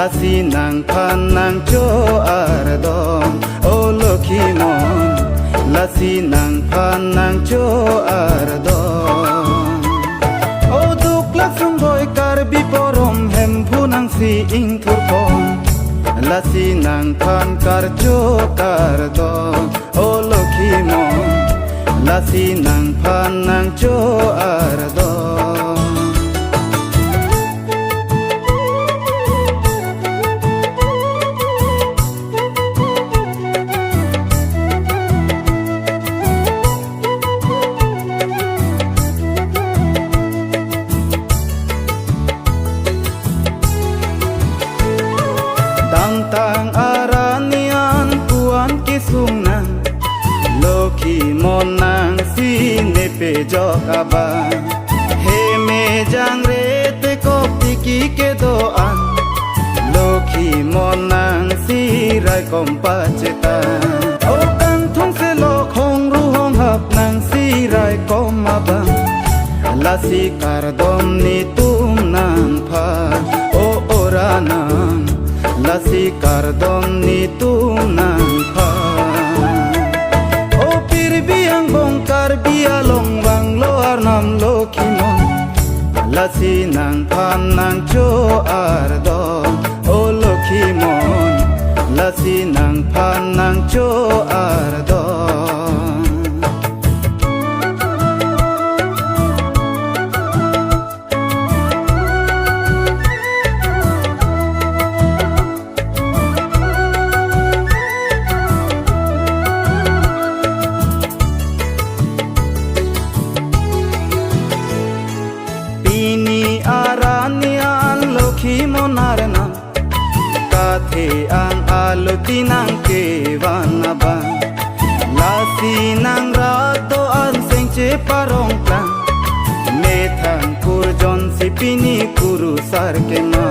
ลาสีนางพันนางโจอาระดองโอโลคีมอนลาสีนางพันนางโจอาระดองโอดุกลักซุงบอยการบิปอรมเฮมพูนางสีอิงทุรพงลาสีนางพันการโจการดองโอโลคีมอนลาสีนางพันนางโจอาระดองtang aranian puan kisung nang loki monang sine pe jokaba he me jang re te kopti ki ke doan loki monang si rai kompa cheta o kang thong se lok hong ru hong hap nang si rai komaba la si kar dom ni tum nang pha o oranang la si kardom ni tunang pa o pir biang bong kar bia long wang lo arnam lo kimon la si nang pan nang cho ardo o lo kimon la si nang pan nang cho ardo monarna kathe ang alutinang kevanaba lasi nang rato an sengche parong plan methang kurjon sipini kuru sarkema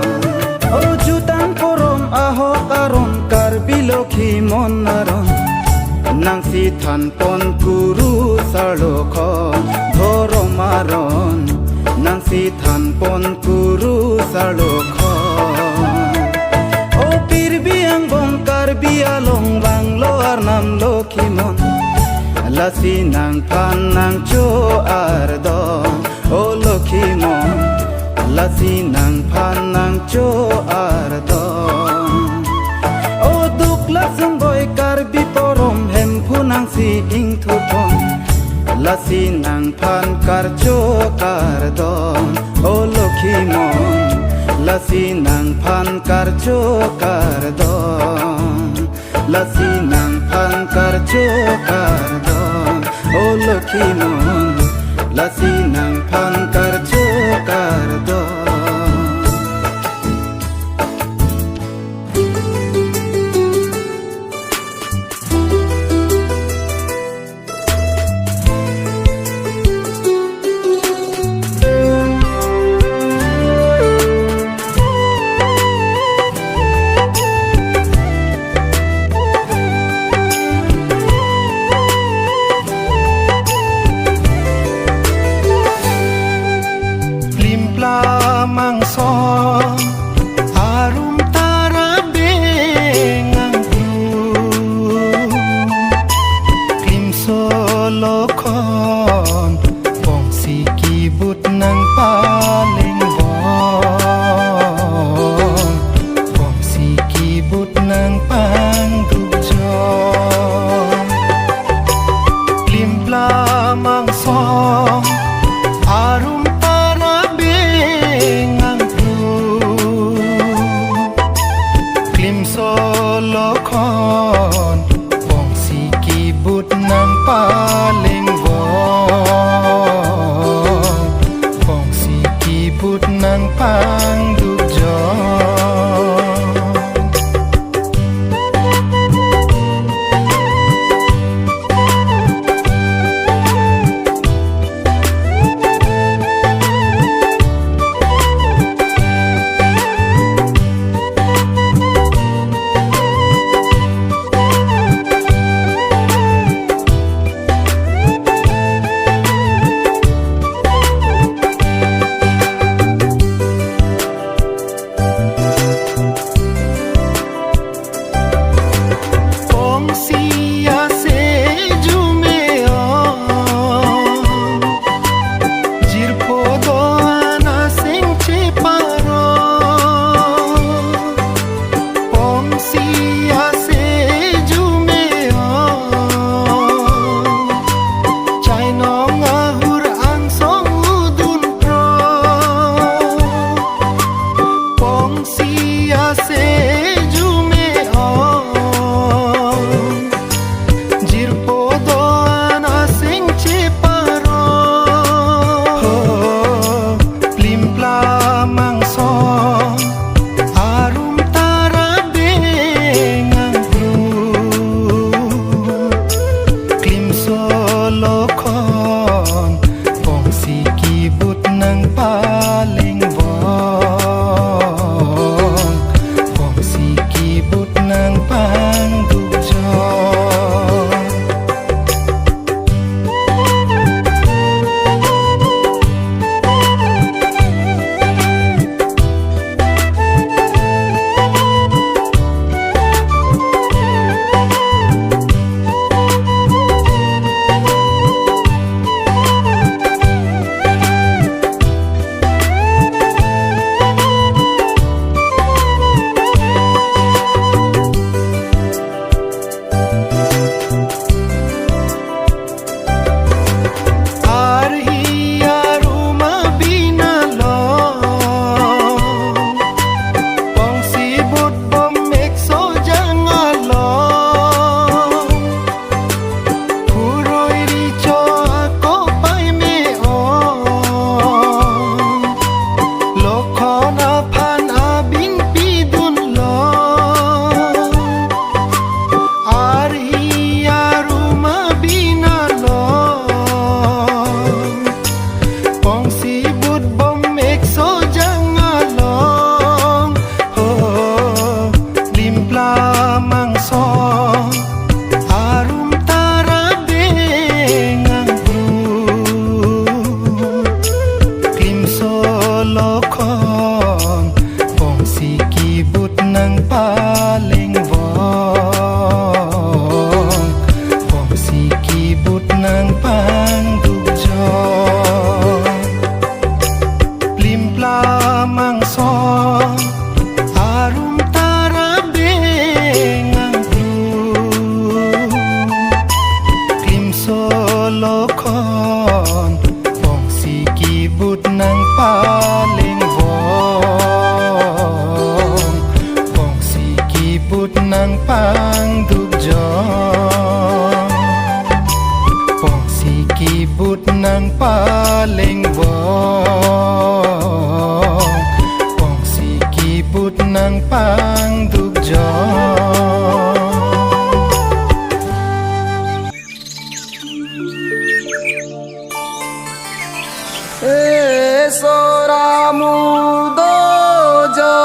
o jutang korom aho karon karbilokhi monaron nang si than pon kuru sarlokho dhoromaron nang si than pon kuru sarlokho o pir biang bong kar bia long wang lo arnam lo kimon la si nang pan nang cho ardo o lo kimon la si nang pan nang cho ardo o duk la sung boy kar bi porom hem phunang si ing thu thong la si nang pan kar cho kar don o lo kimon la si nang pan kar cho kar don la si nang pan kar cho kar don o lo kimon la si nang pan kar cho kar don harum tarabe ngang tu klim solo kon bong si kibut nang paleng bong si kibut nang pang dujo klim pla mang song harum lokon bong si kibut nang paleng bong si kibut nang pang dujo nang pangduk jo pong sikibut nang paling bong pong sikibut nang pangduk jo soramudo jo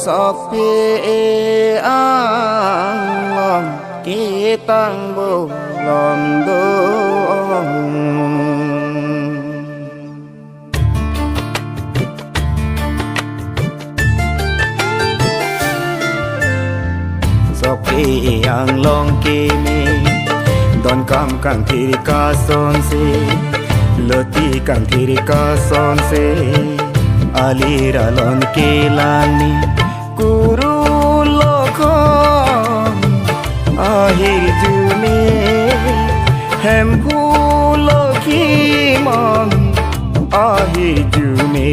sapi ang kitang bulon doong sapi ang long kini don kam kang thiri ka son se loti kang thiri ka son se alira lon ke lani kuru lokhon ahir june hem phulo ki mon ahir june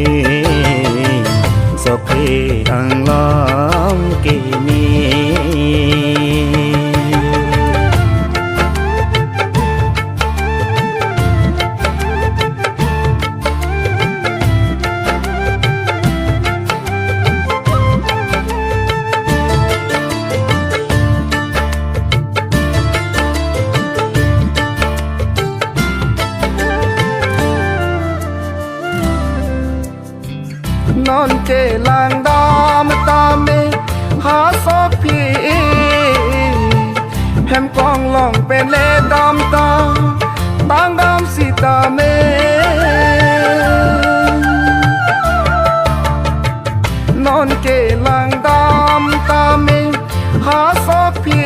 sokhe ang long ke ni non ke lang dam ta me ha so phi hem kong long pe le dam ta tang dam si ta me non ke lang dam ta me ha so phi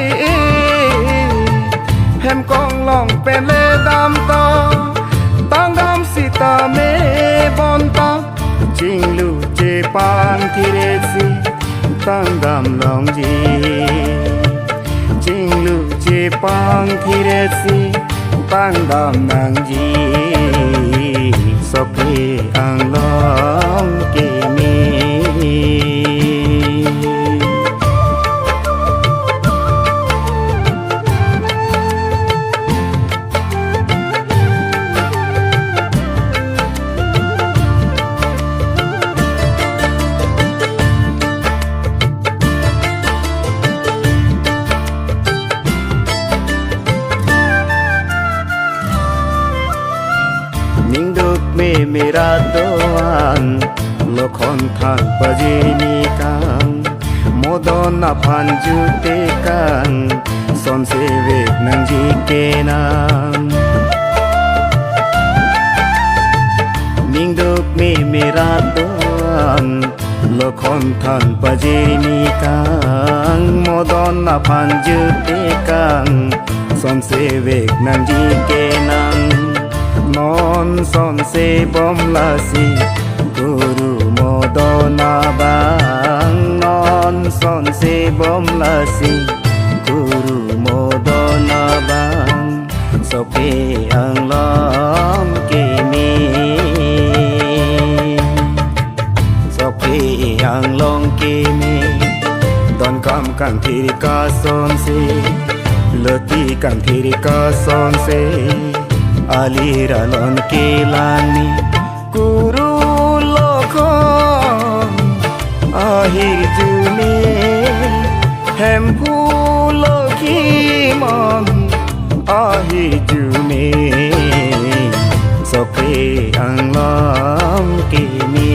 hem kong long pe le dam ta tang dam si ta me bon ta jing lu je pan thire si tang dam long ji jing lu je pan thire si tang dam nang ji so phi ang long ke mi मेरा दोआन लोखन थान बजेनी कां मोदना फानजुते कां sonse vek nang ji kenang ning duk me meraton lokhon than bajeni kang modon na panjute kang sonse vek nang ji kenang non sonse bom lasi guru modona bang non sonse bom lasi guru modona bang sope ang long kini sope ang long kini don kam kan thiri ka son se loti kan thiri ka son se alira lon ke lani guru lokhon ahir june hem phulo ki mon ahir june sope ang long kini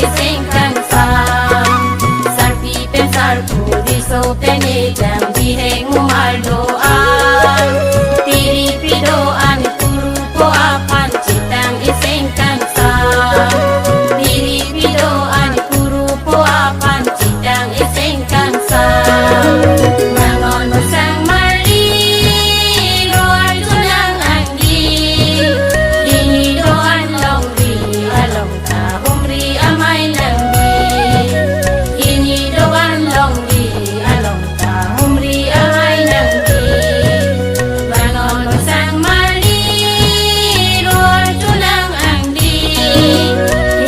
ising kang sarpi pen sarpu di so peni jam di heng umaldoan tiri pidoan kuru po apan citang ising kang tiri pidoan kuru po apan citang ising kang nangon sang mali roan tunang anggi dini doan long di along ta umri amay langgi ini doan long di along ta umri amay langgi nangon sang mali roan tunang anggi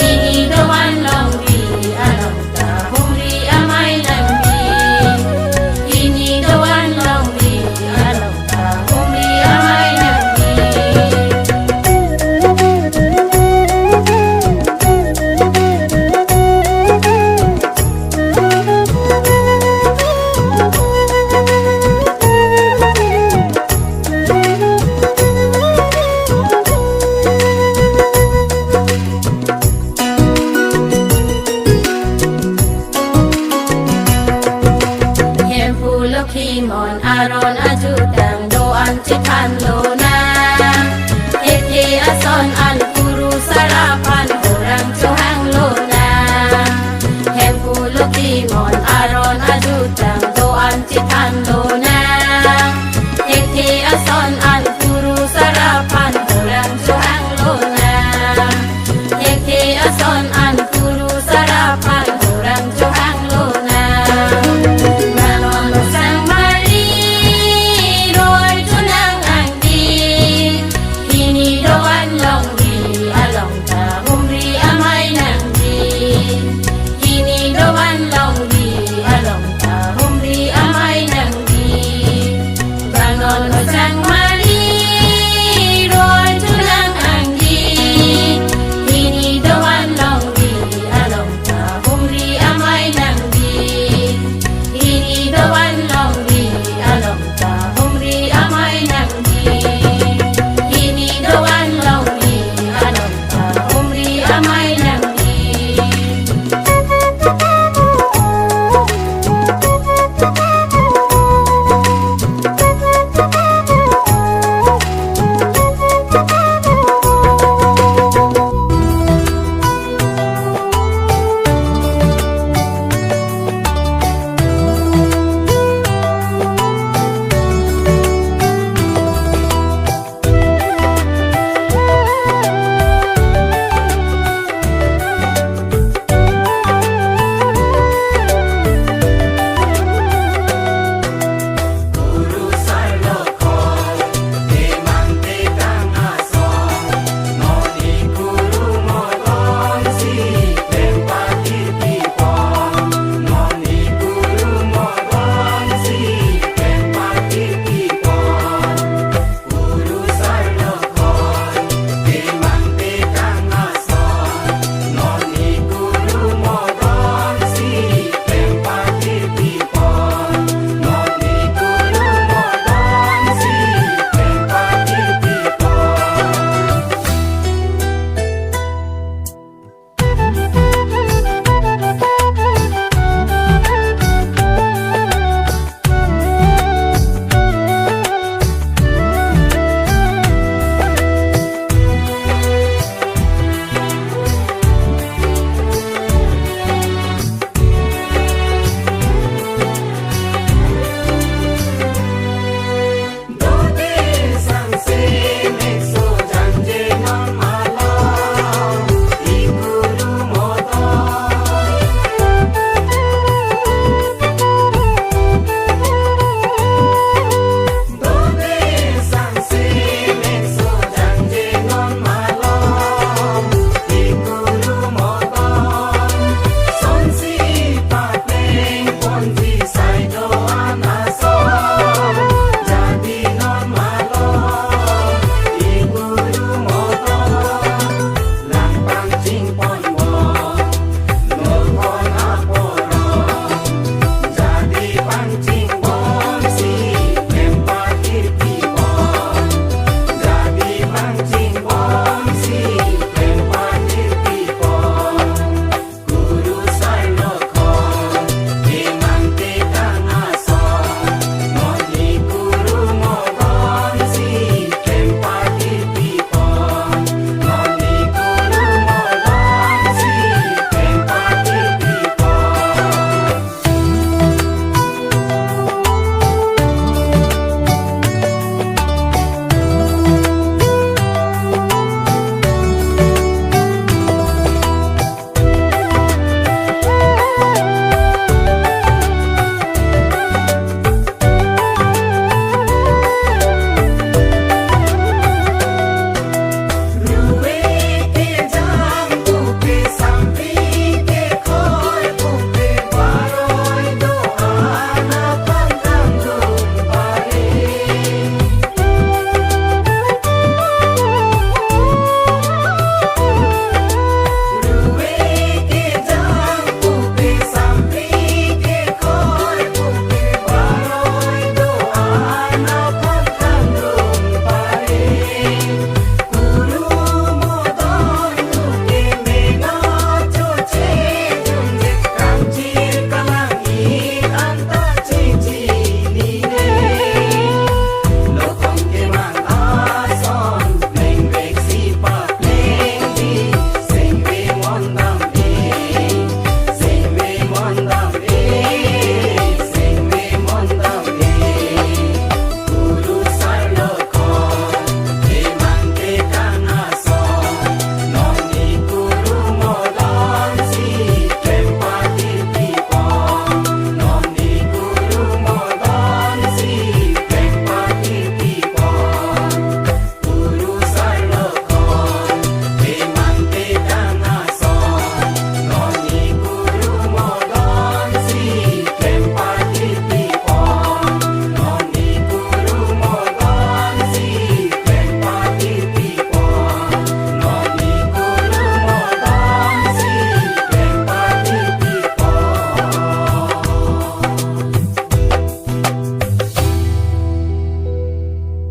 dini doan long di along ta umri amay langgi ini doan long di along ta umri amay langgi. Hempulo kimon aron ajutang doan cikan lo